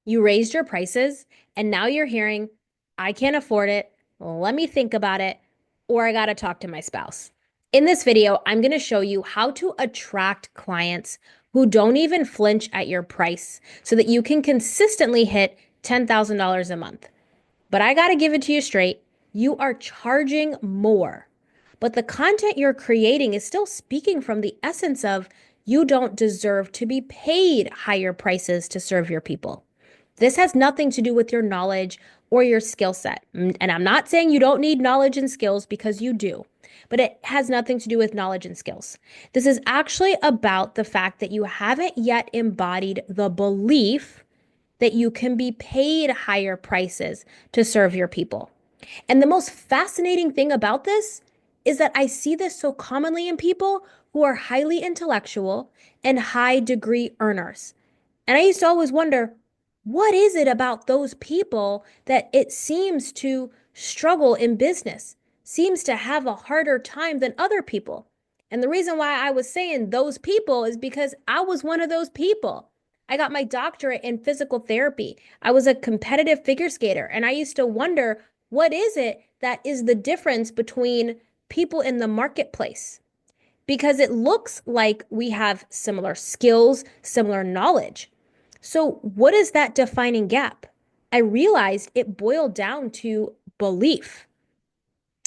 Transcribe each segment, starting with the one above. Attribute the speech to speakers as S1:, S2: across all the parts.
S1: You raised your prices and now you're hearing, I can't afford it. Let me think about it, or I got to talk to my spouse. In this video, I'm going to show you how to attract clients who don't even flinch at your price so that you can consistently hit $10,000 a month. But I got to give it to you straight. You are charging more, but the content you're creating is still speaking from the essence of you don't deserve to be paid higher prices to serve your people. This has nothing to do with your knowledge or your skill set. And I'm not saying you don't need knowledge and skills because you do, but it has nothing to do with knowledge and skills. This is actually about the fact that you haven't yet embodied the belief that you can be paid higher prices to serve your people. And the most fascinating thing about this is that I see this so commonly in people who are highly intellectual and high degree earners. And I used to always wonder, what is it about those people that it seems to struggle in business, seems to have a harder time than other people? And the reason why I was saying those people is because I was one of those people. I got my doctorate in physical therapy. I was a competitive figure skater, and I used to wonder, what is it that is the difference between people in the marketplace? Because it looks like we have similar skills, similar knowledge. So, what is that defining gap? I realized it boiled down to belief.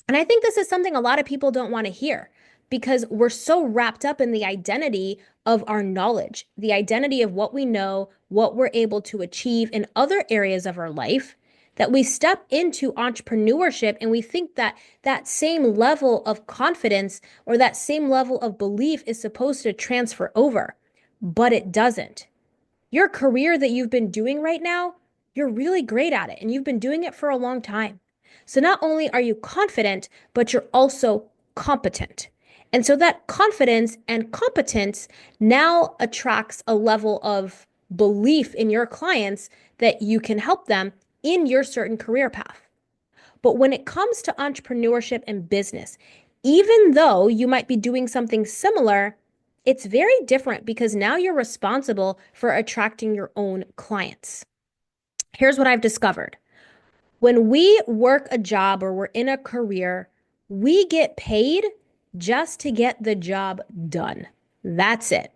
S1: And I think this is something a lot of people don't want to hear because we're so wrapped up in the identity of our knowledge, the identity of what we know, what we're able to achieve in other areas of our life, that we step into entrepreneurship and we think that that same level of confidence or that same level of belief is supposed to transfer over, but it doesn't. Your career that you've been doing right now, you're really great at it and you've been doing it for a long time. So not only are you confident, but you're also competent. And so that confidence and competence now attracts a level of belief in your clients that you can help them in your certain career path. But when it comes to entrepreneurship and business, even though you might be doing something similar, it's very different because now you're responsible for attracting your own clients. Here's what I've discovered. When we work a job or we're in a career, we get paid just to get the job done. That's it.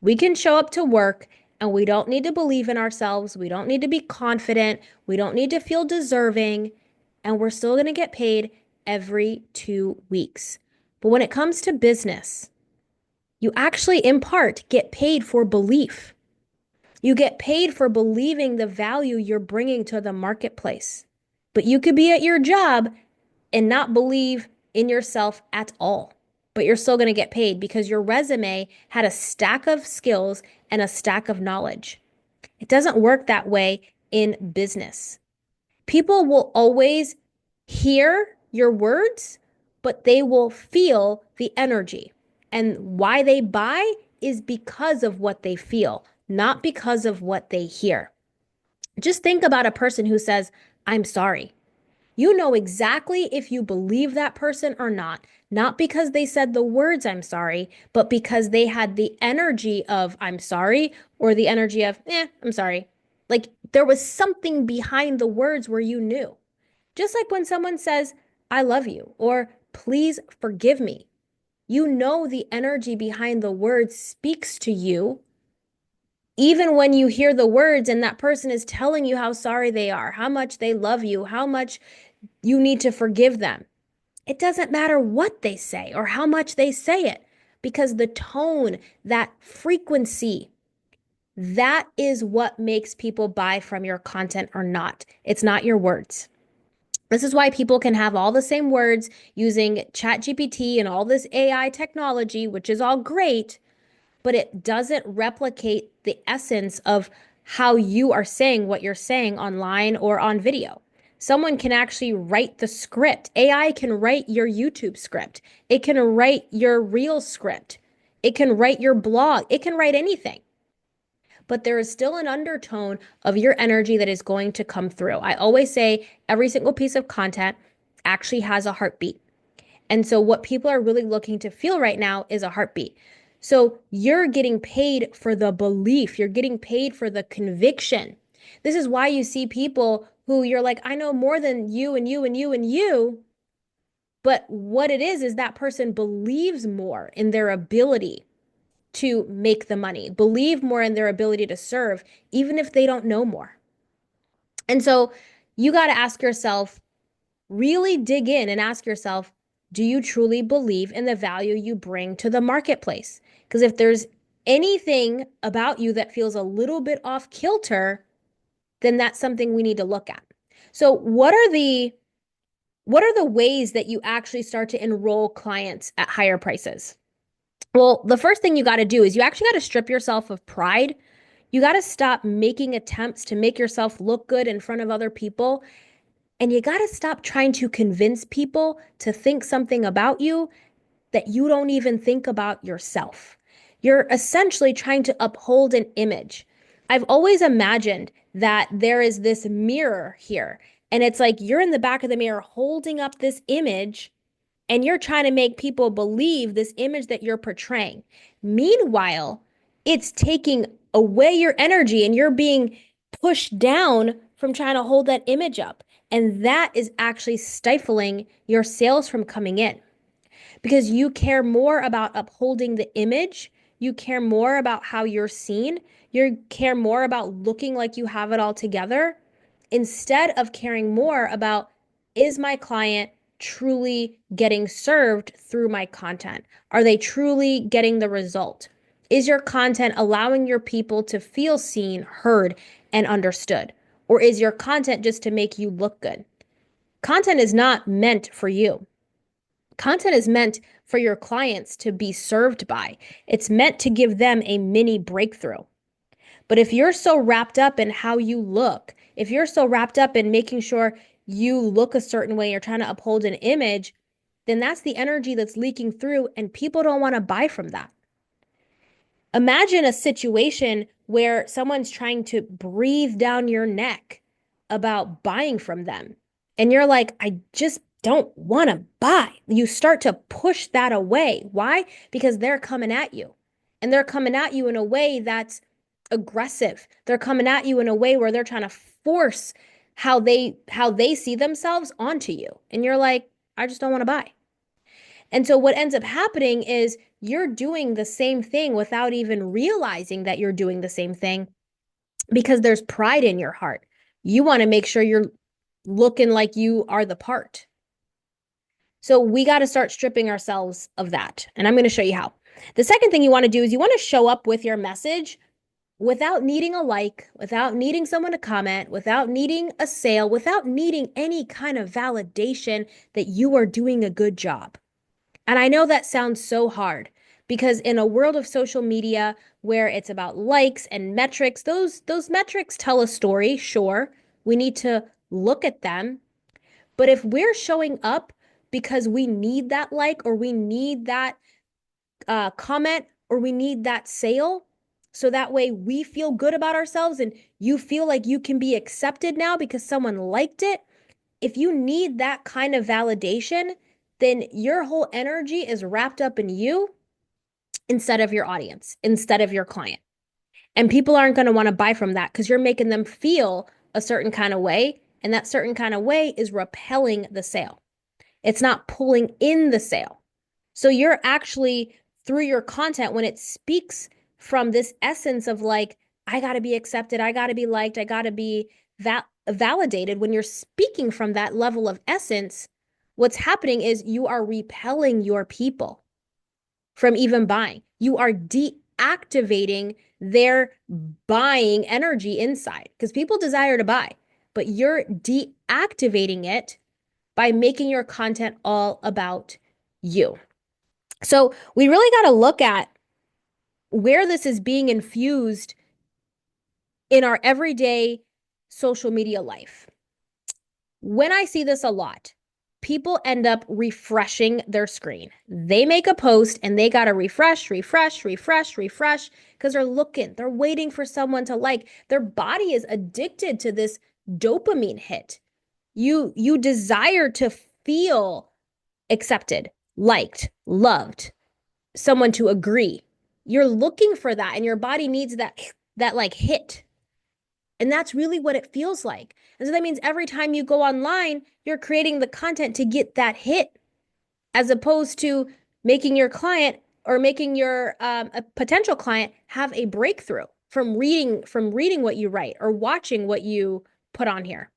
S1: We can show up to work and we don't need to believe in ourselves. We don't need to be confident. We don't need to feel deserving. And we're still going to get paid every 2 weeks. But when it comes to business, you actually, in part, get paid for belief. You get paid for believing the value you're bringing to the marketplace. But you could be at your job and not believe in yourself at all. But you're still going to get paid because your resume had a stack of skills and a stack of knowledge. It doesn't work that way in business. People will always hear your words, but they will feel the energy. And why they buy is because of what they feel, not because of what they hear. Just think about a person who says, I'm sorry. You know exactly if you believe that person or not because they said the words I'm sorry, but because they had the energy of I'm sorry or the energy of, I'm sorry. Like there was something behind the words where you knew. Just like when someone says, I love you or please forgive me, you know the energy behind the words speaks to you even when you hear the words and that person is telling you how sorry they are, how much they love you, how much you need to forgive them. It doesn't matter what they say or how much they say it because the tone, that frequency, that is what makes people buy from your content or not. It's not your words. This is why people can have all the same words using ChatGPT and all this AI technology, which is all great, but it doesn't replicate the essence of how you are saying what you're saying online or on video. Someone can actually write the script. AI can write your YouTube script. It can write your reel script. It can write your blog. It can write anything. But there is still an undertone of your energy that is going to come through. I always say every single piece of content actually has a heartbeat. And so, what people are really looking to feel right now is a heartbeat. So, you're getting paid for the belief, you're getting paid for the conviction. This is why you see people who you're like, I know more than you and you and you and you. But what it is that person believes more in their ability to make the money, believe more in their ability to serve, even if they don't know more. And so you got to ask yourself, really dig in and ask yourself, do you truly believe in the value you bring to the marketplace? Because if there's anything about you that feels a little bit off kilter, then that's something we need to look at. So what are the ways that you actually start to enroll clients at higher prices? Well, the first thing you got to do is you actually got to strip yourself of pride. You got to stop making attempts to make yourself look good in front of other people. And you got to stop trying to convince people to think something about you that you don't even think about yourself. You're essentially trying to uphold an image. I've always imagined that there is this mirror here, and it's like you're in the back of the mirror holding up this image, and you're trying to make people believe this image that you're portraying. Meanwhile, it's taking away your energy and you're being pushed down from trying to hold that image up. And that is actually stifling your sales from coming in because you care more about upholding the image. You care more about how you're seen. You care more about looking like you have it all together instead of caring more about, is my client truly getting served through my content? Are they truly getting the result? Is your content allowing your people to feel seen, heard, and understood? Or is your content just to make you look good? Content is not meant for you. Content is meant for your clients to be served by. It's meant to give them a mini breakthrough. But if you're so wrapped up in how you look, if you're so wrapped up in making sure you look a certain way, you're trying to uphold an image, then that's the energy that's leaking through, and people don't want to buy from that. Imagine a situation where someone's trying to breathe down your neck about buying from them. And you're like, I just don't want to buy. You start to push that away. Why? Because they're coming at you. And they're coming at you in a way that's aggressive. They're coming at you in a way where they're trying to force how they see themselves onto you. And you're like, I just don't want to buy. And so what ends up happening is you're doing the same thing without even realizing that you're doing the same thing because there's pride in your heart. You want to make sure you're looking like you are the part. So we got to start stripping ourselves of that. And I'm going to show you how. The second thing you want to do is you want to show up with your message without needing a like, without needing someone to comment, without needing a sale, without needing any kind of validation that you are doing a good job. And I know that sounds so hard because in a world of social media where it's about likes and metrics, those metrics tell a story, sure. We need to look at them. But if we're showing up because we need that like or we need that comment or we need that sale, so that way we feel good about ourselves and you feel like you can be accepted now because someone liked it. If you need that kind of validation, then your whole energy is wrapped up in you instead of your audience, instead of your client. And people aren't going to want to buy from that because you're making them feel a certain kind of way. And that certain kind of way is repelling the sale. It's not pulling in the sale. So you're actually, through your content, when it speaks from this essence of like, I got to be accepted, I got to be liked, I got to be validated, when you're speaking from that level of essence, what's happening is you are repelling your people from even buying. You are deactivating their buying energy inside because people desire to buy, but you're deactivating it by making your content all about you. So we really got to look at where this is being infused in our everyday social media life. When I see this a lot, people end up refreshing their screen. They make a post and they got to refresh because they're waiting for someone to like. Their body is addicted to this dopamine hit. You desire to feel accepted, liked, loved, someone to agree. You're looking for that and your body needs that like hit. And that's really what it feels like. And so that means every time you go online, you're creating the content to get that hit, as opposed to making your client or making your a potential client have a breakthrough from reading what you write or watching what you put on here.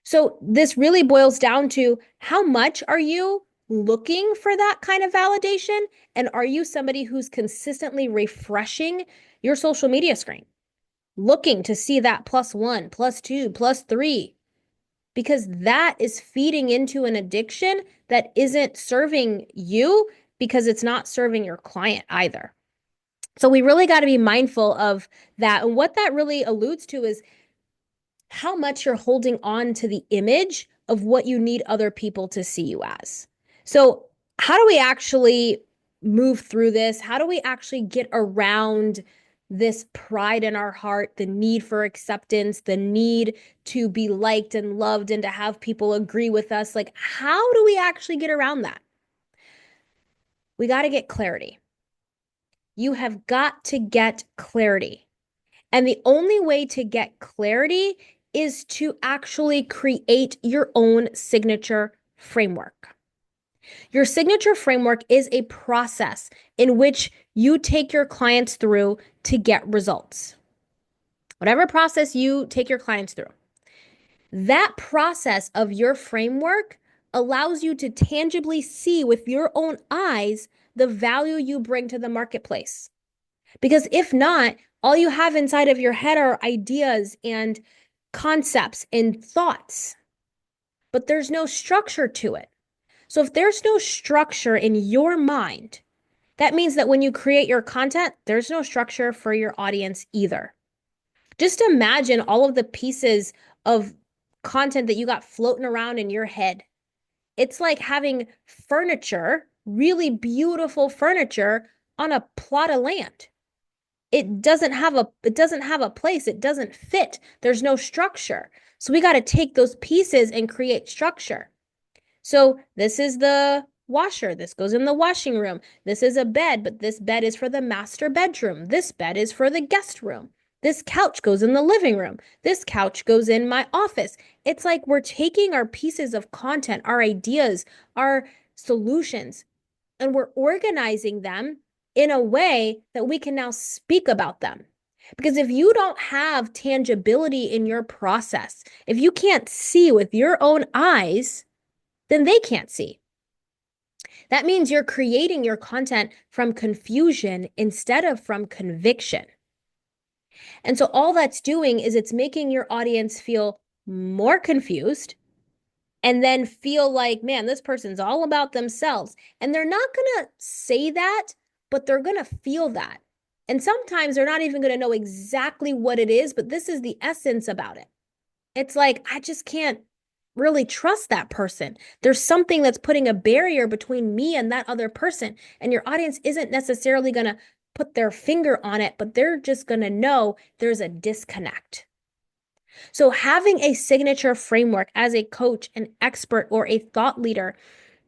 S1: So this really boils down to how much are you looking for that kind of validation? And are you somebody who's consistently refreshing your social media screen, looking to see that +1, +2, +3? Because that is feeding into an addiction that isn't serving you, because it's not serving your client either. So we really got to be mindful of that. And what that really alludes to is how much you're holding on to the image of what you need other people to see you as. So, how do we actually move through this? How do we actually get around this pride in our heart, the need for acceptance, the need to be liked and loved and to have people agree with us? Like, how do we actually get around that? We got to get clarity. You have got to get clarity. And the only way to get clarity is to actually create your own signature framework. Your signature framework is a process in which you take your clients through to get results. Whatever process you take your clients through, that process of your framework allows you to tangibly see with your own eyes the value you bring to the marketplace. Because if not, all you have inside of your head are ideas and concepts and thoughts, but there's no structure to it. So if there's no structure in your mind, that means that when you create your content, there's no structure for your audience either. Just imagine all of the pieces of content that you got floating around in your head. It's like having furniture, really beautiful furniture, on a plot of land. It doesn't have a place. It doesn't fit. There's no structure. So we got to take those pieces and create structure. So this is the washer. This goes in the washing room. This is a bed, but this bed is for the master bedroom. This bed is for the guest room. This couch goes in the living room. This couch goes in my office. It's like we're taking our pieces of content, our ideas, our solutions, and we're organizing them in a way that we can now speak about them. Because if you don't have tangibility in your process, if you can't see with your own eyes, then they can't see. That means you're creating your content from confusion instead of from conviction. And so all that's doing is it's making your audience feel more confused and then feel like, man, this person's all about themselves. And they're not going to say that, but they're going to feel that. And sometimes they're not even going to know exactly what it is, but this is the essence about it. It's like, I just can't really trust that person. There's something that's putting a barrier between me and that other person. And your audience isn't necessarily going to put their finger on it, but they're just going to know there's a disconnect. So having a signature framework as a coach, an expert, or a thought leader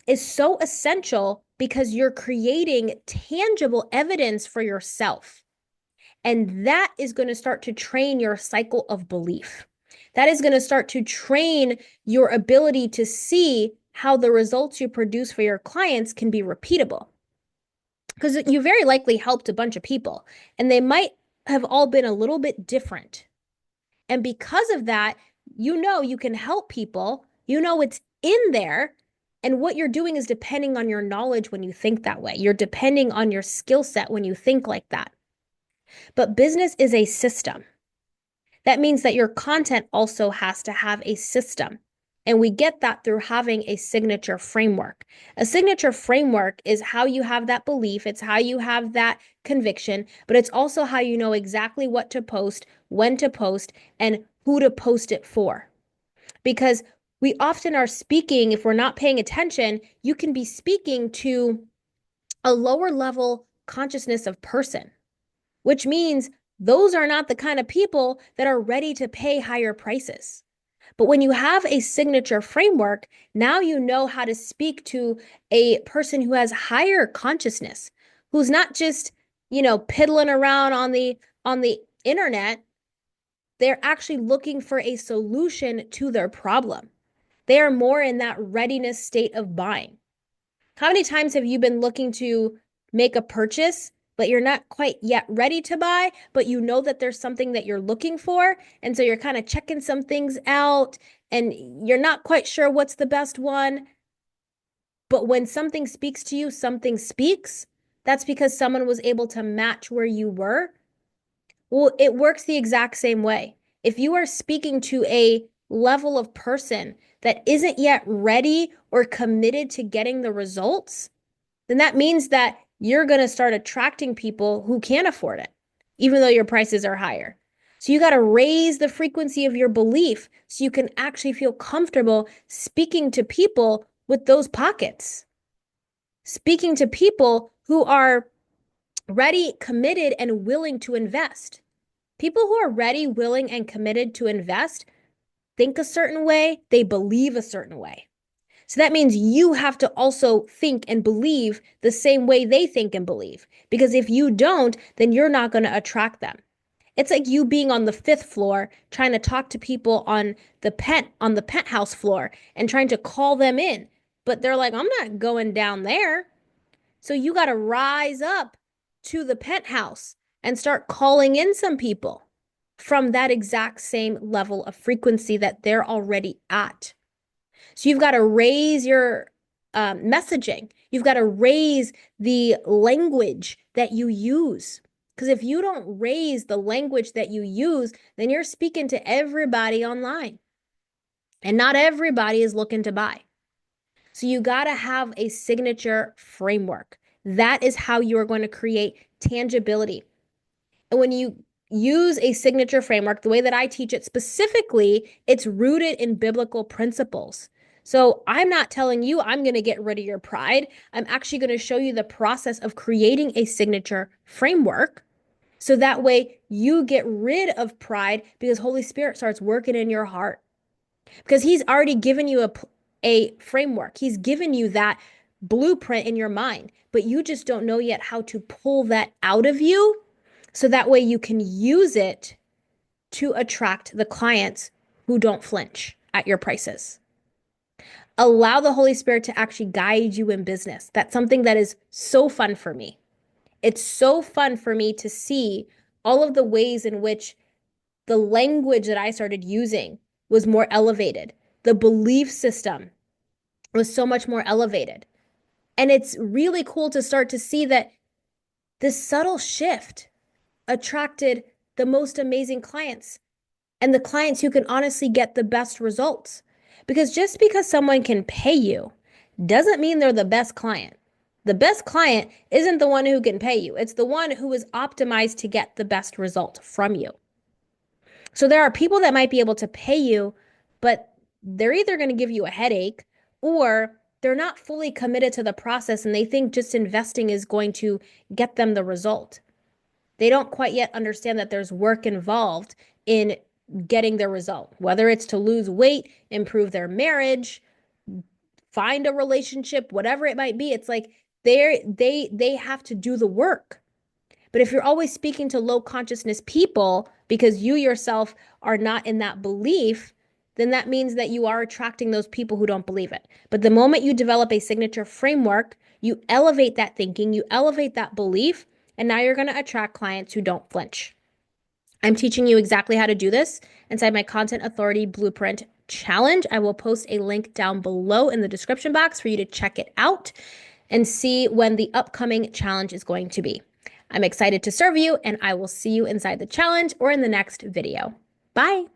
S1: is so essential because you're creating tangible evidence for yourself. And that is going to start to train your cycle of belief. That is going to start to train your ability to see how the results you produce for your clients can be repeatable. Because you very likely helped a bunch of people, and they might have all been a little bit different. And because of that, you can help people, it's in there. And what you're doing is depending on your knowledge when you think that way. You're depending on your skill set when you think like that. But business is a system. That means that your content also has to have a system. And we get that through having a signature framework. A signature framework is how you have that belief, it's how you have that conviction, but it's also how you know exactly what to post, when to post, and who to post it for. Because we often are speaking, if we're not paying attention, you can be speaking to a lower level consciousness of person, which means those are not the kind of people that are ready to pay higher prices. But when you have a signature framework, now you know how to speak to a person who has higher consciousness, who's not just, piddling around on the internet, They're actually looking for a solution to their problem. They are more in that readiness state of buying. How many times have you been looking to make a purchase, but you're not quite yet ready to buy, but you know that there's something that you're looking for? And so you're kind of checking some things out and you're not quite sure what's the best one. But when something speaks to you, something speaks. That's because someone was able to match where you were. Well, it works the exact same way. If you are speaking to a level of person that isn't yet ready or committed to getting the results, then that means that you're going to start attracting people who can't afford it, even though your prices are higher. So you got to raise the frequency of your belief so you can actually feel comfortable speaking to people with those pockets, speaking to people who are ready, committed, and willing to invest. People who are ready, willing, and committed to invest think a certain way, they believe a certain way. So that means you have to also think and believe the same way they think and believe. Because if you don't, then you're not going to attract them. It's like you being on the fifth floor trying to talk to people on the penthouse floor and trying to call them in. But they're like, I'm not going down there. So you got to rise up to the penthouse and start calling in some people from that exact same level of frequency that they're already at. So you've got to raise your messaging. You've got to raise the language that you use. Because if you don't raise the language that you use, then you're speaking to everybody online. And not everybody is looking to buy. So you got to have a signature framework. That is how you are going to create tangibility. And when you use a signature framework, the way that I teach it specifically, it's rooted in biblical principles. So I'm not telling you I'm going to get rid of your pride. I'm actually going to show you the process of creating a signature framework. So that way you get rid of pride because Holy Spirit starts working in your heart. Because he's already given you a framework. He's given you that blueprint in your mind, but you just don't know yet how to pull that out of you so that way you can use it to attract the clients who don't flinch at your prices. Allow the Holy Spirit to actually guide you in business. That's something that is so fun for me. It's so fun for me to see all of the ways in which the language that I started using was more elevated. The belief system was so much more elevated. And it's really cool to start to see that this subtle shift attracted the most amazing clients and the clients who can honestly get the best results. Because just because someone can pay you doesn't mean they're the best client. The best client isn't the one who can pay you. It's the one who is optimized to get the best result from you. So there are people that might be able to pay you, but they're either going to give you a headache or they're not fully committed to the process and they think just investing is going to get them the result. They don't quite yet understand that there's work involved in getting their result, whether it's to lose weight, improve their marriage, find a relationship, whatever it might be. It's like they have to do the work. But if you're always speaking to low consciousness people because you yourself are not in that belief, then that means that you are attracting those people who don't believe it. But the moment you develop a signature framework, you elevate that thinking, you elevate that belief, and now you're going to attract clients who don't flinch. I'm teaching you exactly how to do this inside my Content Authority Blueprint Challenge. I will post a link down below in the description box for you to check it out and see when the upcoming challenge is going to be. I'm excited to serve you, and I will see you inside the challenge or in the next video. Bye.